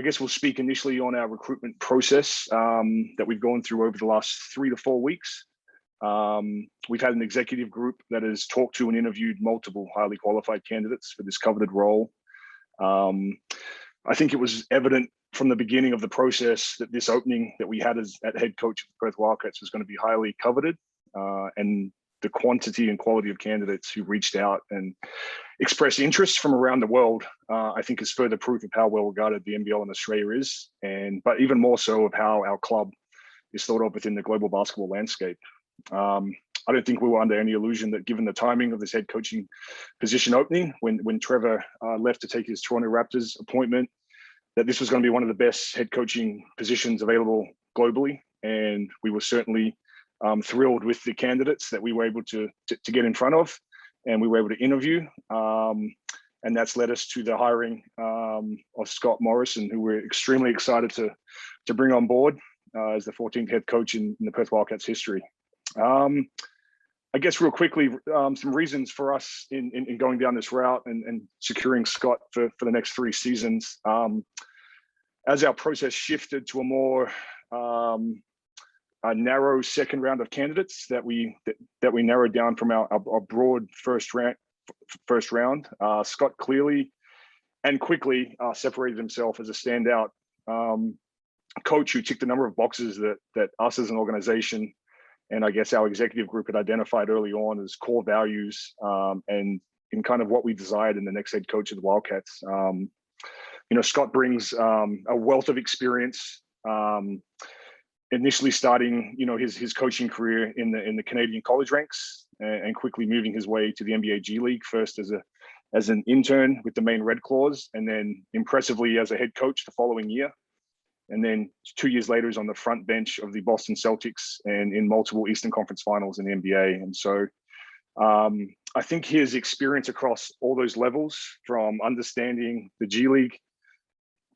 guess we'll speak initially on our recruitment process that we've gone through over the last 3 to 4 weeks. We've had an executive group that has talked to and interviewed multiple highly qualified candidates for this coveted role. I think it was evident from the beginning of the process that this opening that we had as at head coach of the Perth Wildcats was going to be highly coveted, and the quantity and quality of candidates who reached out and expressed interest from around the world, I think is further proof of how well regarded the NBL in Australia is, but even more so of how our club is thought of within the global basketball landscape. I don't think we were under any illusion that given the timing of this head coaching position opening, when Trevor left to take his Toronto Raptors appointment, that this was going to be one of the best head coaching positions available globally. And we were certainly thrilled with the candidates that we were able to get in front of, and we were able to interview. And that's led us to the hiring of Scott Morrison, who we're extremely excited to bring on board as the 14th head coach in the Perth Wildcats history. I guess real quickly, some reasons for us in going down this route and securing Scott for the next 3 seasons. As our process shifted to a more a narrow second round of candidates that we narrowed down from our broad first round, Scott clearly and quickly separated himself as a standout coach who ticked a number of boxes that us as an organization and I guess our executive group had identified early on as core values, and in kind of what we desired in the next head coach of the Wildcats. Scott brings a wealth of experience, initially starting, his coaching career in the Canadian college ranks and quickly moving his way to the NBA G League, first as an intern with the Maine Red Claws, and then impressively as a head coach the following year. And then 2 years later, he's on the front bench of the Boston Celtics and in multiple Eastern Conference finals in the NBA. And so I think his experience across all those levels, from understanding the G League,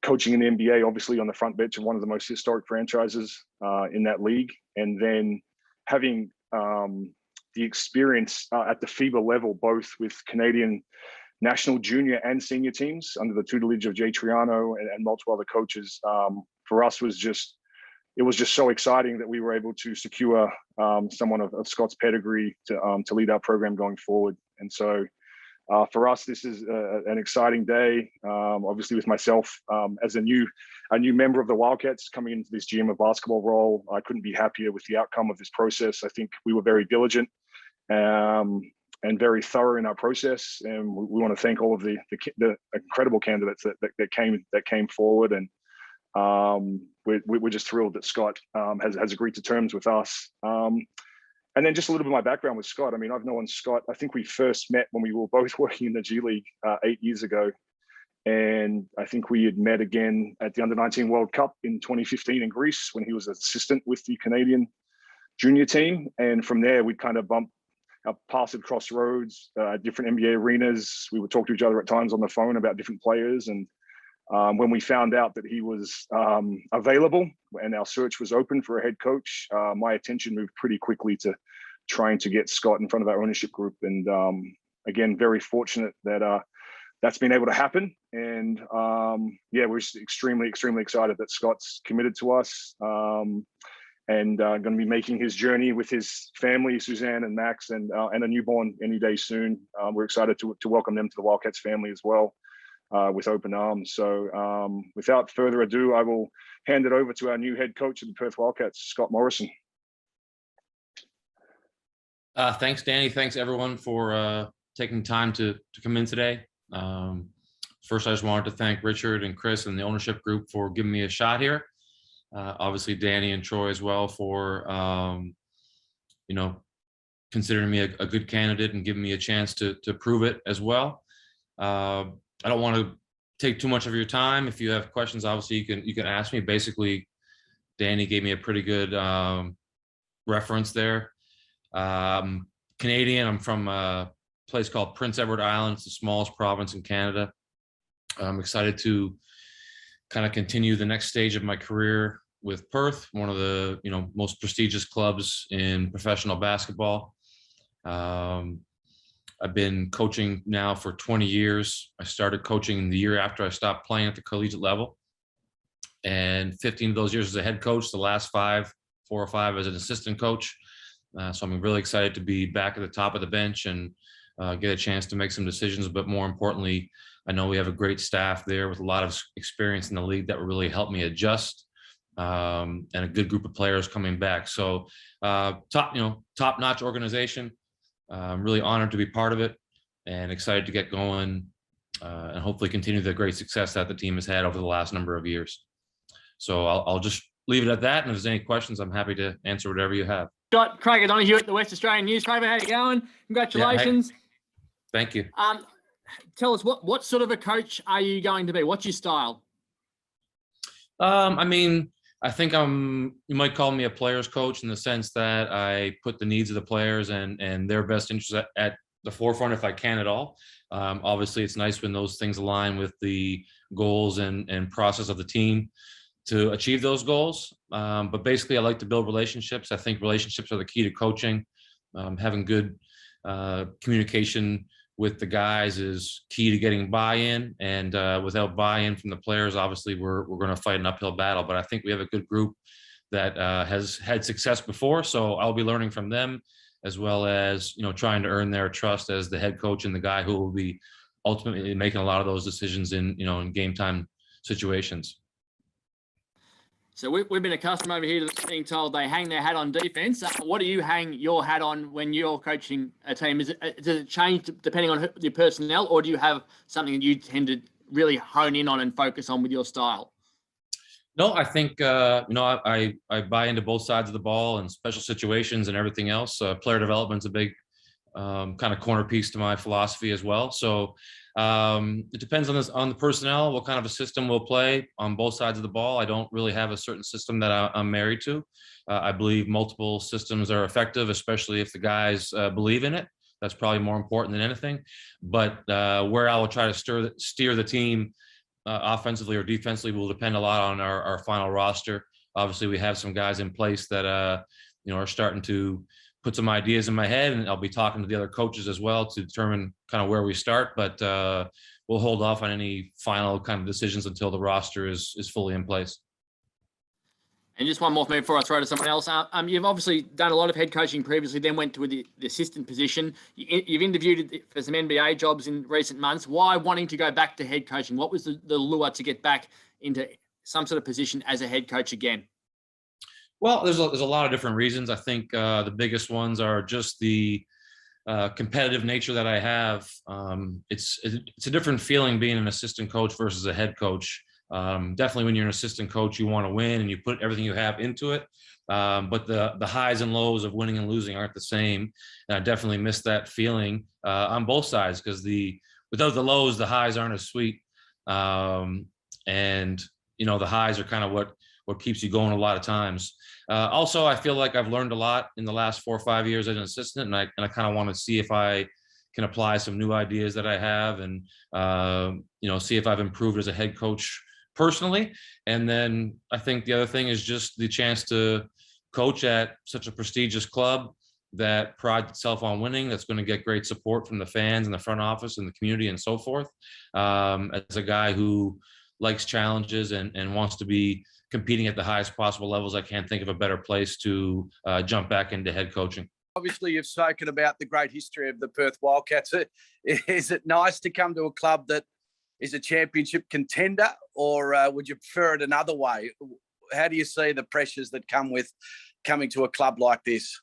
coaching in the NBA, obviously on the front bench of one of the most historic franchises in that league, and then having the experience at the FIBA level, both with Canadian national junior and senior teams under the tutelage of Jay Triano and multiple other coaches, for us was just so exciting that we were able to secure someone of Scott's pedigree to lead our program going forward. And so for us, this is an exciting day. Obviously, with myself as a new member of the Wildcats coming into this GM of basketball role, I couldn't be happier with the outcome of this process. I think we were very diligent and very thorough in our process, and we want to thank all of the incredible candidates that came forward. And we're just thrilled that Scott has agreed to terms with us. And then just a little bit of my background with Scott. I mean, I've known Scott, I think we first met when we were both working in the G League 8 years ago. And I think we had met again at the Under-19 World Cup in 2015 in Greece when he was an assistant with the Canadian junior team. And from there, we'd kind of bumped our paths at crossroads, different NBA arenas. We would talk to each other at times on the phone about different players. And when we found out that he was available and our search was open for a head coach, my attention moved pretty quickly to trying to get Scott in front of our ownership group. And again, very fortunate that that's been able to happen. And we're extremely, extremely excited that Scott's committed to us and going to be making his journey with his family, Suzanne and Max, and a newborn any day soon. We're excited to welcome them to the Wildcats family as well. With open arms. So without further ado, I will hand it over to our new head coach of the Perth Wildcats, Scott Morrison. Thanks, Danny. Thanks, everyone, for taking time to come in today. First, I just wanted to thank Richard and Chris and the ownership group for giving me a shot here. Obviously, Danny and Troy as well for, considering me a good candidate and giving me a chance to prove it as well. I don't want to take too much of your time. If you have questions, obviously you can ask me. Basically, Danny gave me a pretty good reference there. Canadian. I'm from a place called Prince Edward Island. It's the smallest province in Canada. I'm excited to kind of continue the next stage of my career with Perth, one of the most prestigious clubs in professional basketball. I've been coaching now for 20 years. I started coaching the year after I stopped playing at the collegiate level. and 15 of those years as a head coach, the last 4 or 5 as an assistant coach. So I'm really excited to be back at the top of the bench and get a chance to make some decisions. But more importantly, I know we have a great staff there with a lot of experience in the league that will really help me adjust, and a good group of players coming back. So top-notch organization. I'm really honored to be part of it and excited to get going, and hopefully continue the great success that the team has had over the last number of years. So I'll just leave it at that. And if there's any questions, I'm happy to answer whatever you have. Got Craig O'Donoghue at the West Australian Newspaper. How you going? Congratulations. Yeah, thank you. Tell us, what sort of a coach are you going to be? What's your style? I mean, I think you might call me a player's coach in the sense that I put the needs of the players and their best interests at the forefront if I can at all. Obviously, it's nice when those things align with the goals and process of the team to achieve those goals. But basically, I like to build relationships. I think relationships are the key to coaching. Having good communication with the guys is key to getting buy-in. And without buy-in from the players, obviously, we're going to fight an uphill battle. But I think we have a good group that has had success before. So I'll be learning from them, as well as, trying to earn their trust as the head coach and the guy who will be ultimately making a lot of those decisions in game time situations. So we've been accustomed over here to being told they hang their hat on defense. What do you hang your hat on when you're coaching a team? Does it change depending on the personnel, or do you have something that you tend to really hone in on and focus on with your style? No, I think, I buy into both sides of the ball and special situations and everything else. Player development's a big kind of corner piece to my philosophy as well. So it depends on the personnel, what kind of a system we'll play on both sides of the ball. I don't really have a certain system that I'm married to. I believe multiple systems are effective, especially if the guys believe in it. That's probably more important than anything. But where I will try to steer the team offensively or defensively will depend a lot on our final roster. Obviously, we have some guys in place that are starting to put some ideas in my head, and I'll be talking to the other coaches as well to determine kind of where we start. But we'll hold off on any final kind of decisions until the roster is fully in place. And just one more for me before I throw to someone else. You've obviously done a lot of head coaching previously, then went to the assistant position. You've interviewed for some NBA jobs in recent months. Why wanting to go back to head coaching? What was the lure to get back into some sort of position as a head coach again? Well, there's a lot of different reasons. I think the biggest ones are just the competitive nature that I have. It's a different feeling being an assistant coach versus a head coach. Definitely when you're an assistant coach, you want to win and you put everything you have into it. But the highs and lows of winning and losing aren't the same. And I definitely miss that feeling on both sides, because without the lows, the highs aren't as sweet. And the highs are kind of what keeps you going a lot of times. Also, I feel like I've learned a lot in the last 4 or 5 years as an assistant, and I kind of want to see if I can apply some new ideas that I have, and see if I've improved as a head coach personally. And then I think the other thing is just the chance to coach at such a prestigious club that prides itself on winning, that's going to get great support from the fans and the front office and the community and so forth. As a guy who likes challenges and wants to be competing at the highest possible levels, I can't think of a better place to jump back into head coaching. Obviously, you've spoken about the great history of the Perth Wildcats. Is it nice to come to a club that is a championship contender, or would you prefer it another way? How do you see the pressures that come with coming to a club like this?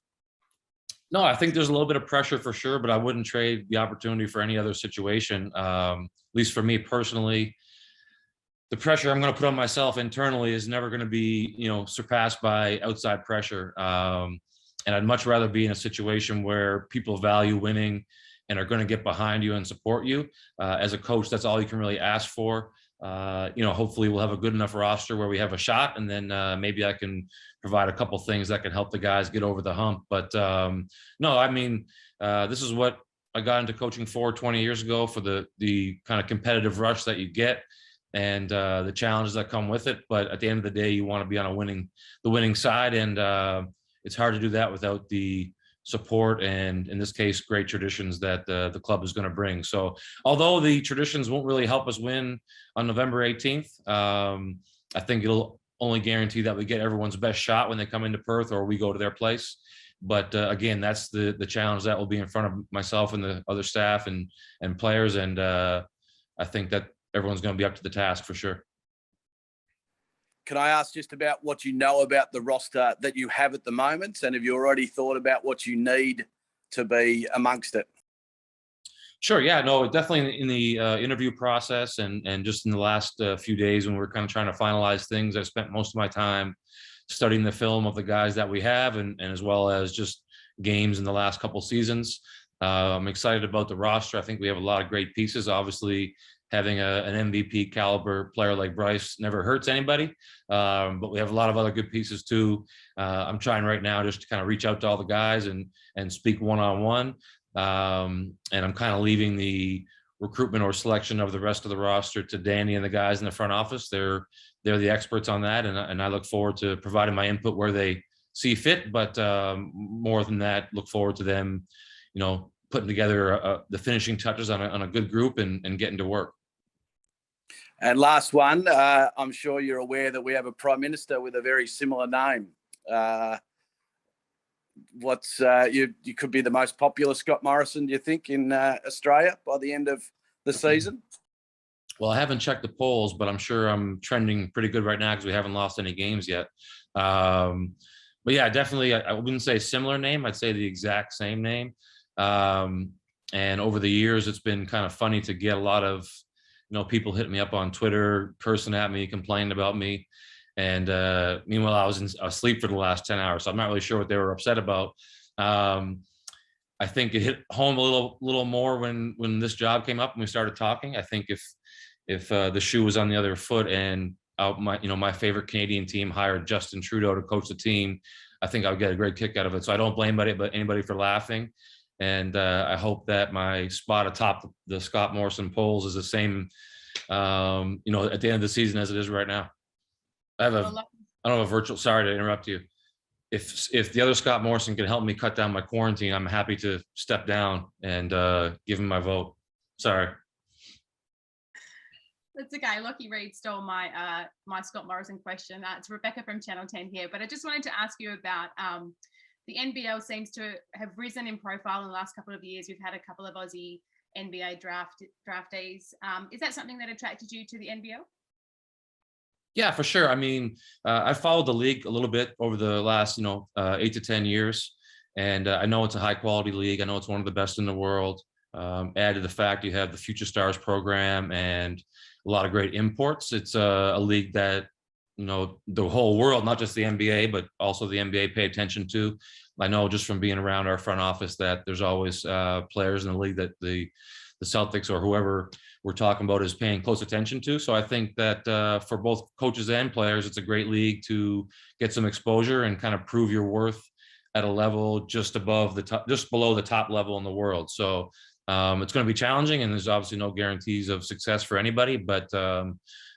No, I think there's a little bit of pressure for sure, but I wouldn't trade the opportunity for any other situation. At least for me personally, the pressure I'm going to put on myself internally is never going to be, surpassed by outside pressure. And I'd much rather be in a situation where people value winning and are going to get behind you and support you. As a coach, that's all you can really ask for. Hopefully we'll have a good enough roster where we have a shot, and then maybe I can provide a couple things that can help the guys get over the hump. But no, I mean, this is what I got into coaching for 20 years ago, for the kind of competitive rush that you get and the challenges that come with it. But at the end of the day, you want to be on the winning side, and it's hard to do that without the support and, in this case, great traditions that the club is going to bring. So although the traditions won't really help us win on November 18th, I think it'll only guarantee that we get everyone's best shot when they come into Perth or we go to their place. But again, that's the challenge that will be in front of myself and the other staff and players. And I think that everyone's going to be up to the task for sure. Can I ask just about what you know about the roster that you have at the moment? And have you already thought about what you need to be amongst it? Sure. Yeah, no, definitely in the interview process and just in the last few days when we're kind of trying to finalize things, I've spent most of my time studying the film of the guys that we have and as well as just games in the last couple seasons. I'm excited about the roster. I think we have a lot of great pieces. Obviously, having an MVP caliber player like Bryce never hurts anybody, but we have a lot of other good pieces too. I'm trying right now just to kind of reach out to all the guys and speak one-on-one. And I'm kind of leaving the recruitment or selection of the rest of the roster to Danny and the guys in the front office. They're the experts on that, and I look forward to providing my input where they see fit. But more than that, look forward to them, putting together the finishing touches on a good group and getting to work. And last one, I'm sure you're aware that we have a prime minister with a very similar name. You could be the most popular Scott Morrison, do you think, in Australia by the end of the season? Well, I haven't checked the polls, but I'm sure I'm trending pretty good right now because we haven't lost any games yet. But yeah, definitely, I wouldn't say similar name. I'd say the exact same name. And over the years, it's been kind of funny to get a lot of, people hitting me up on Twitter, cursing at me, complaining about me. And meanwhile, I was asleep for the last 10 hours. So I'm not really sure what they were upset about. I think it hit home a little more when this job came up and we started talking. I think if the shoe was on the other foot and my favorite Canadian team hired Justin Trudeau to coach the team, I think I would get a great kick out of it. So I don't blame anybody for laughing. And I hope that my spot atop the Scott Morrison polls is the same, at the end of the season as it is right now. I don't have a virtual, sorry to interrupt you. If the other Scott Morrison can help me cut down my quarantine, I'm happy to step down and give him my vote. Sorry. That's okay. Lockie Reed stole my my Scott Morrison question. It's Rebecca from Channel 10 here. But I just wanted to ask you about the NBL seems to have risen in profile in the last couple of years. We've had a couple of Aussie NBA draftees. Is that something that attracted you to the NBL? Yeah, for sure. I mean, I followed the league a little bit over the last, 8 to 10 years. And I know it's a high quality league. I know it's one of the best in the world. Add to the fact you have the Future Stars program and a lot of great imports. It's a league that, the whole world, not just the NBA, but also the NBA pay attention to. I know just from being around our front office that there's always players in the league that the Celtics or whoever we're talking about is paying close attention to. So I think that for both coaches and players, it's a great league to get some exposure and kind of prove your worth at a level just below the top level in the world. So it's going to be challenging, and there's obviously no guarantees of success for anybody. But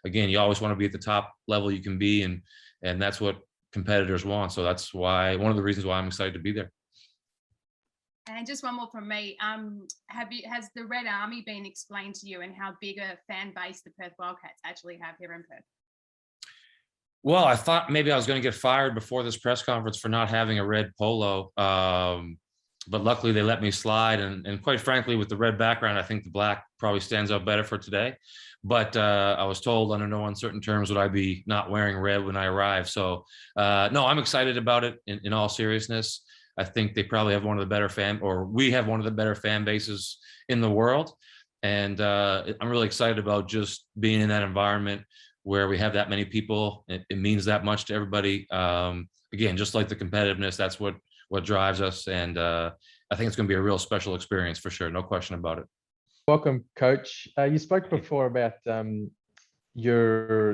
again, you always want to be at the top level you can be, and that's what competitors want. So that's one of the reasons why I'm excited to be there. And just one more from me. Has the Red Army been explained to you and how big a fan base the Perth Wildcats actually have here in Perth? Well, I thought maybe I was going to get fired before this press conference for not having a red polo. But luckily they let me slide. And quite frankly, with the red background, I think the black probably stands out better for today. But I was told under no uncertain terms would I be not wearing red when I arrive. So no, I'm excited about it in all seriousness. I think they probably have we have one of the better fan bases in the world. And I'm really excited about just being in that environment where we have that many people. It means that much to everybody. Again, just like the competitiveness, that's what drives us. And I think it's going to be a real special experience for sure. No question about it. Welcome, Coach. You spoke before about the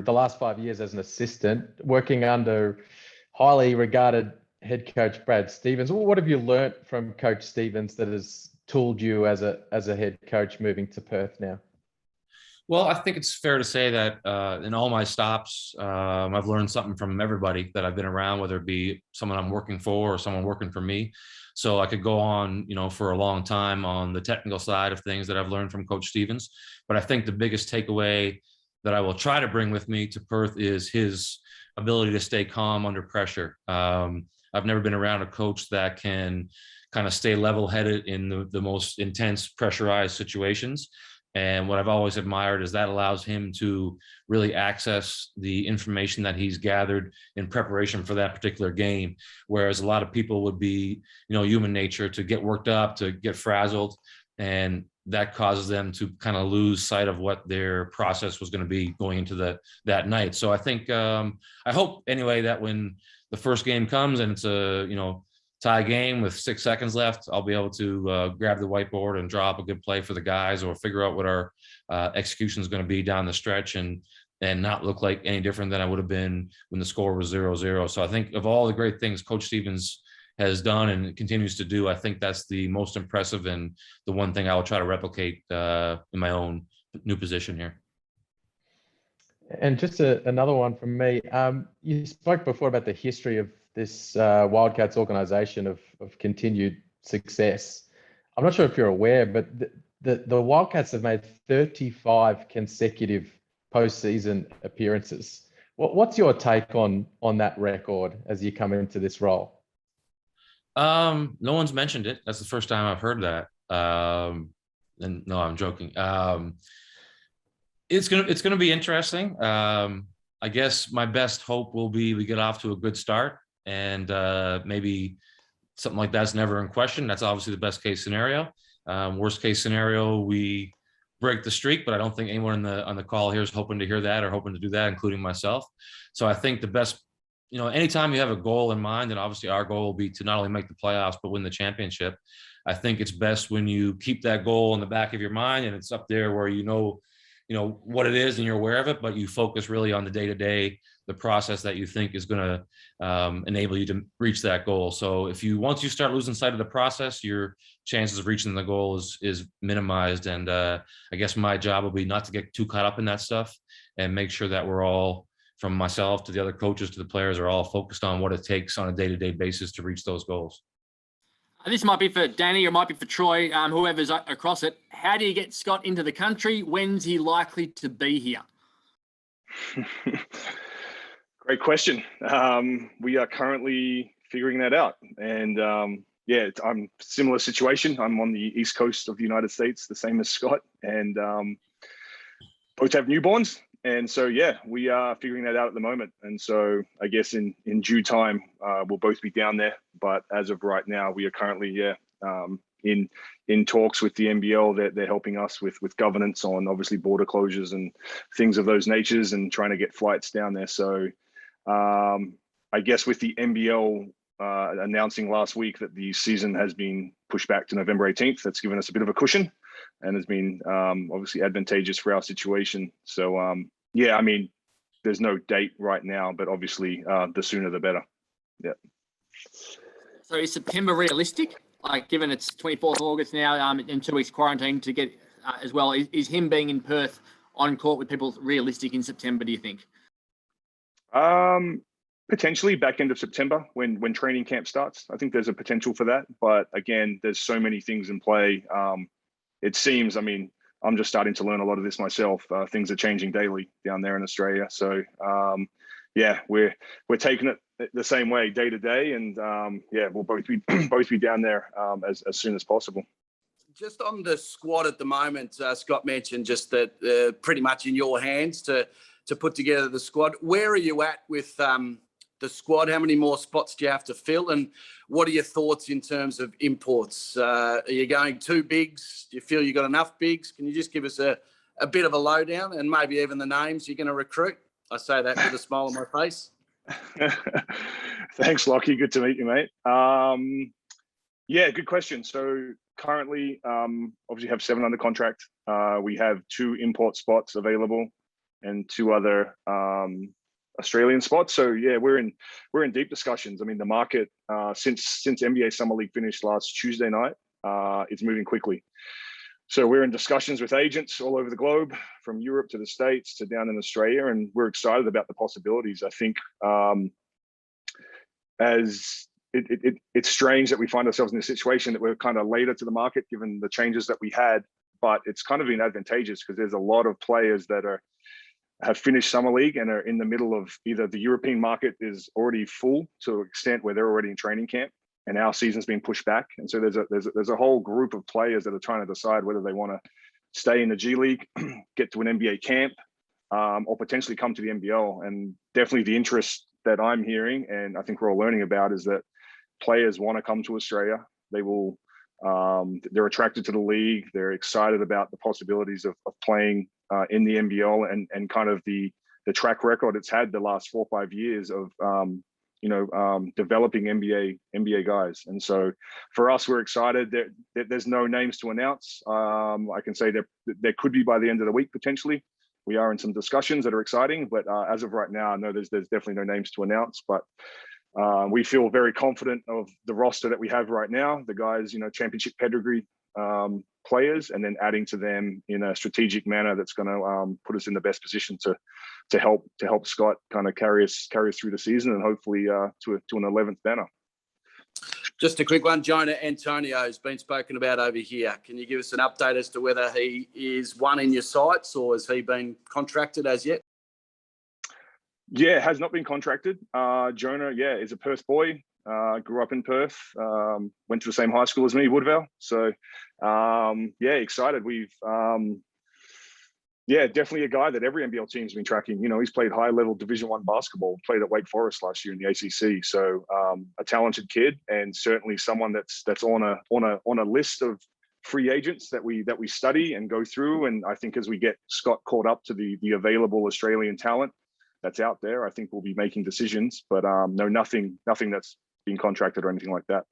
last 5 years as an assistant, working under highly regarded head coach Brad Stevens. What have you learnt from Coach Stevens that has tooled you as a head coach moving to Perth now? Well, I think it's fair to say that in all my stops, I've learned something from everybody that I've been around, whether it be someone I'm working for or someone working for me. So I could go on, for a long time on the technical side of things that I've learned from Coach Stevens. But I think the biggest takeaway that I will try to bring with me to Perth is his ability to stay calm under pressure. I've never been around a coach that can kind of stay level-headed in the most intense pressurized situations. And what I've always admired is that allows him to really access the information that he's gathered in preparation for that particular game. Whereas a lot of people would be, human nature to get worked up, to get frazzled. And that causes them to kind of lose sight of what their process was going to be going into that night. So I think, I hope anyway, that when the first game comes and it's a, tie game with 6 seconds left, I'll be able to grab the whiteboard and draw up a good play for the guys, or figure out what our execution is going to be down the stretch, and not look like any different than I would have been when the score was 0-0. So I think of all the great things Coach Stevens has done and continues to do, I think that's the most impressive and the one thing I will try to replicate in my own new position here. And just another one from me. You spoke before about the history of this Wildcats organization of continued success. I'm not sure if you're aware, but the Wildcats have made 35 consecutive postseason appearances. What's your take on that record as you come into this role? No one's mentioned it. That's the first time I've heard that. And no, I'm joking. It's gonna be interesting. I guess my best hope will be we get off to a good start, and maybe something like that's never in question. That's obviously the best case scenario. Worst case scenario, we break the streak, but I don't think anyone on the call here is hoping to hear that or hoping to do that, including myself. So I think the best, anytime you have a goal in mind, and obviously our goal will be to not only make the playoffs but win the championship. I think it's best when you keep that goal in the back of your mind and it's up there where you know what it is and you're aware of it, but you focus really on the day-to-day, the process that you think is going to enable you to reach that goal. So once you start losing sight of the process, your chances of reaching the goal is minimized. And I guess my job will be not to get too caught up in that stuff and make sure that we're all, from myself to the other coaches to the players, are all focused on what it takes on a day-to-day basis to reach those goals. This might be for Danny, or it might be for Troy, whoever's across it. How do you get Scott into the country? When's he likely to be here? Great question. We are currently figuring that out. And I'm similar situation. I'm on the East Coast of the United States, the same as Scott, and both have newborns. And so, we are figuring that out at the moment. And so I guess in due time, we'll both be down there. But as of right now, we are currently, in talks with the NBL. That they're helping us with governance on obviously border closures and things of those natures, and trying to get flights down there. So I guess with the NBL announcing last week that the season has been pushed back to November 18th, that's given us a bit of a cushion and has been obviously advantageous for our situation. So there's no date right now, but obviously the sooner the better. Yeah. So is September realistic? Like, given it's 24th of August now, in 2 weeks quarantine to get as well, is him being in Perth on court with people realistic in September, do you think? Potentially back end of September when training camp starts. I think there's a potential for that. But again, there's so many things in play. It seems, I'm just starting to learn a lot of this myself. Things are changing daily down there in Australia. So we're taking it the same way day to day, and we'll both be down there as soon as possible. Just on the squad at the moment, Scott mentioned just that pretty much in your hands to put together the squad. Where are you at with the squad? How many more spots do you have to fill? And what are your thoughts in terms of imports? Are you going 2 bigs? Do you feel you got enough bigs? Can you just give us a bit of a lowdown and maybe even the names you're going to recruit? I say that with a smile on my face. Thanks, Lockie. Good to meet you, mate. Good question. So currently, obviously have 7 under contract. We have 2 import spots available and 2 other Australian spots. So we're in deep discussions. The market since NBA Summer League finished last Tuesday night, it's moving quickly. So we're in discussions with agents all over the globe, from Europe to the States to down in Australia, and we're excited about the possibilities. I think as it's strange that we find ourselves in a situation that we're kind of later to the market given the changes that we had, but it's kind of been advantageous because there's a lot of players that are have finished summer league and are in the middle of either the European market is already full to an extent where they're already in training camp, and our season's been pushed back. And so there's a whole group of players that are trying to decide whether they want to stay in the G League, get to an NBA camp, or potentially come to the NBL. And definitely the interest that I'm hearing, and I think we're all learning about, is that players want to come to Australia. They will, they're attracted to the league. They're excited about the possibilities of playing in the NBL and kind of the track record it's had the last 4 or 5 years of, developing NBA guys. And so for us, we're excited. There's no names to announce. I can say that there could be by the end of the week, potentially. We are in some discussions that are exciting, but as of right now, no, there's definitely no names to announce. But we feel very confident of the roster that we have right now. The guys, championship pedigree players, and then adding to them in a strategic manner that's going to put us in the best position to help Scott kind of carry us through the season, and hopefully to an 11th banner. Just a quick one. Jonah Antonio has been spoken about over here. Can you give us an update as to whether he is one in your sights, or has he been contracted as yet? Yeah, has not been contracted. Jonah, is a Perth boy. Grew up in Perth. Went to the same high school as me, Woodvale. So, excited. We've, definitely a guy that every NBL team's been tracking. He's played high-level Division I basketball. Played at Wake Forest last year in the ACC. So, a talented kid, and certainly someone that's on a list of free agents that we study and go through. And I think as we get Scott caught up to the available Australian talent that's out there, I think we'll be making decisions. But no, nothing that's been contracted or anything like that.